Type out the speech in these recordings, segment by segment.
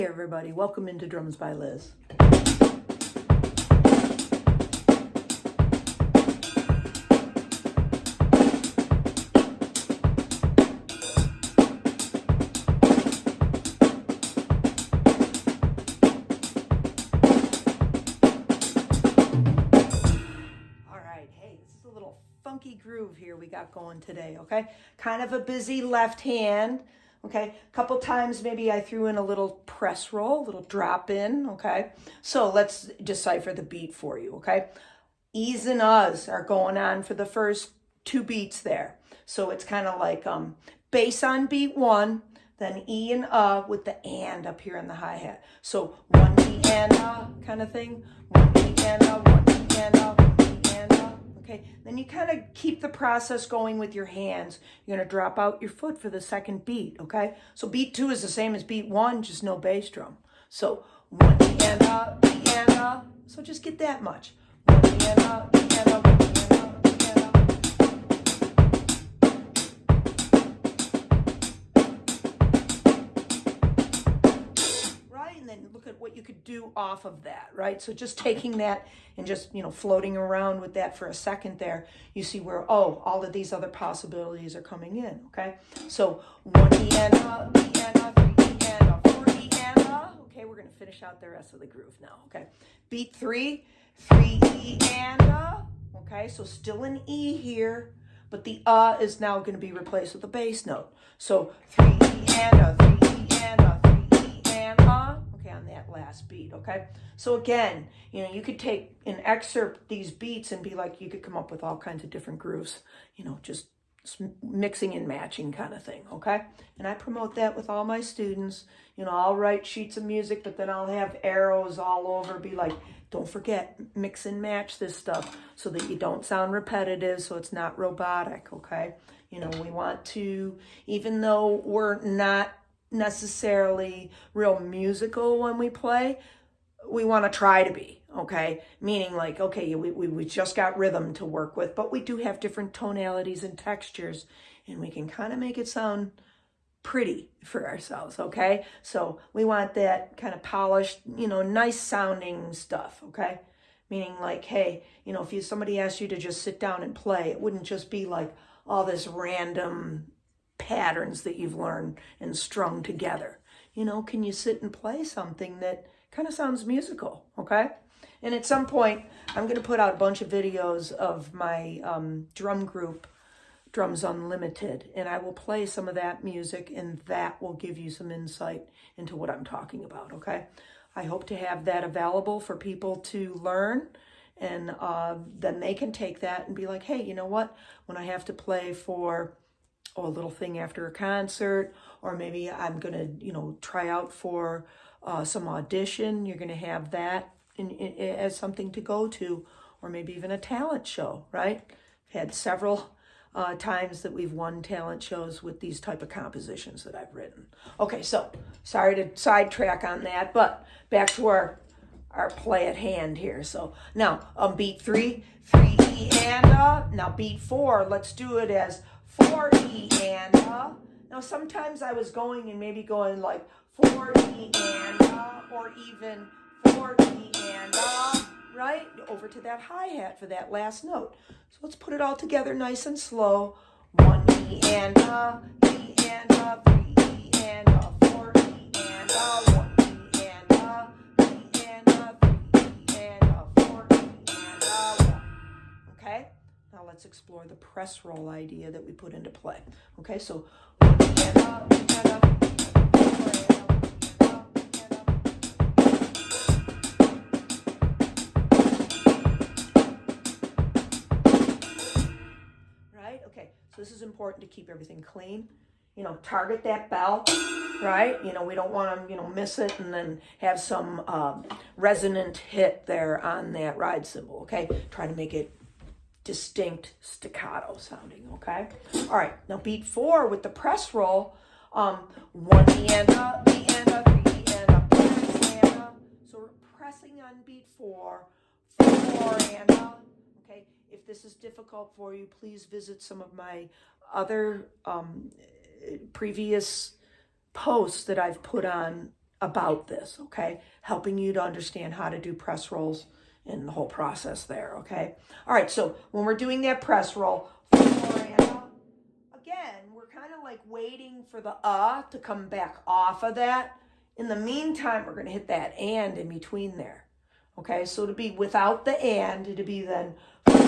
Hey everybody, welcome into Drums by Liz. Alright, hey, this is a little funky groove here we got going today, okay? Kind of a busy left hand. Okay, a couple times maybe I threw in a little press roll, a little drop in, okay? So let's decipher the beat for you, okay? E's and U's are going on for the first two beats there. So it's kind of like bass on beat one, then E and with the and up here in the hi-hat. So one E and kind of thing, one E and one E and one E and Okay, then you kind of keep the process going with your hands. You're going to drop out your foot for the second beat, okay? So beat two is the same as beat one, just no bass drum. So one E and E and so just get that much. One E and E and one E and E and Right, and then look at what you could do off of that, right? So just taking that and just, floating around with that for a second there, you see where, all of these other possibilities are coming in, okay? So one E and E and three E and four E and okay, we're gonna finish out the rest of the groove now, okay? Beat three E and okay, so still an E here, but the is now gonna be replaced with a bass note. So three E and three E and okay, on that last beat, okay? So again, you could take and excerpt these beats and be like, you could come up with all kinds of different grooves, just mixing and matching kind of thing, okay? And I promote that with all my students. I'll write sheets of music, but then I'll have arrows all over, be like, don't forget, mix and match this stuff so that you don't sound repetitive, so it's not robotic, okay? We want to, even though we're not necessarily real musical when we play, we want to try to be, okay? Meaning like, okay, we just got rhythm to work with, but we do have different tonalities and textures, and we can kind of make it sound pretty for ourselves, okay? So we want that kind of polished, nice sounding stuff, okay? Meaning like, hey, if somebody asked you to just sit down and play, it wouldn't just be like all this random patterns that you've learned and strung together. Can you sit and play something that kind of sounds musical, okay? And at some point, I'm going to put out a bunch of videos of my drum group, Drums Unlimited, and I will play some of that music, and that will give you some insight into what I'm talking about, okay? I hope to have that available for people to learn, and then they can take that and be like, hey, you know what? When I have to play for a little thing after a concert, or maybe I'm going to, try out for some audition, you're going to have that as something to go to, or maybe even a talent show, right? I've had several times that we've won talent shows with these type of compositions that I've written. Okay, so sorry to sidetrack on that, but back to our play at hand here. So now beat three E and now beat four, let's do it as 4 E and Now sometimes I was going and maybe going like 4 E and or even 4 E and right? Over to that hi-hat for that last note. So let's put it all together nice and slow. 1 E and E and 3 E and 4 E and 1 E and E and 3 E and 4 E and 1. Okay? Now let's explore the press roll idea that we put into play. Okay, so right? Okay, so this is important to keep everything clean. Target that bell, right? We don't want to, miss it and then have some resonant hit there on that ride cymbal, okay? Try to make it distinct staccato sounding, okay? All right, now beat four with the press roll, 1 E and E and 3 E and press and so we're pressing on beat four and okay? If this is difficult for you, please visit some of my other previous posts that I've put on about this, okay? Helping you to understand how to do press rolls and the whole process there, okay? All right, so when we're doing that press roll, again, we're kind of like waiting for the to come back off of that. In the meantime, we're going to hit that and in between there, okay? So to be without the and, to be then kind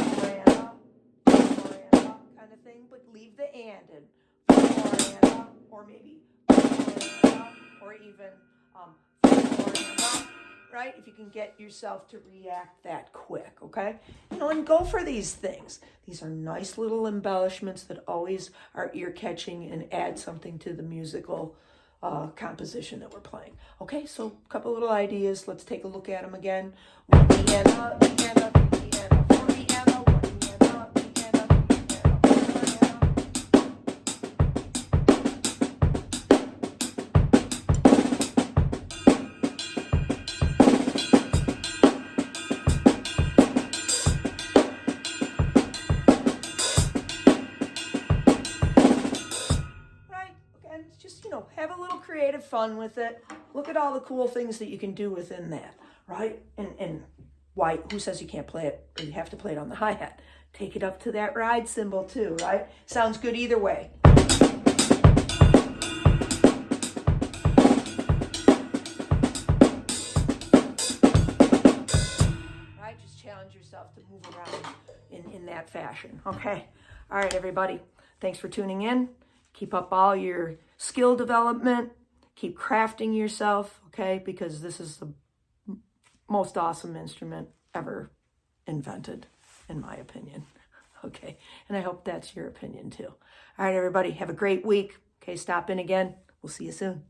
of thing, but leave the and in, or maybe or even right? If you can get yourself to react that quick, okay? And go for these things. These are nice little embellishments that always are ear-catching and add something to the musical composition that we're playing. Okay, so a couple little ideas. Let's take a look at them again. One Vienna, Vienna, Vienna, four Vienna, one Vienna, Vienna, Vienna, four Vienna. Just, have a little creative fun with it. Look at all the cool things that you can do within that, right? And why, who says you can't play it, or you have to play it on the hi-hat? Take it up to that ride cymbal too, right? Sounds good either way. Right? Just challenge yourself to move around in that fashion, okay? All right, everybody. Thanks for tuning in. Keep up all your skill development. Keep crafting yourself, okay? Because this is the most awesome instrument ever invented, in my opinion. Okay, and I hope that's your opinion too. All right, everybody, have a great week. Okay, stop in again. We'll see you soon.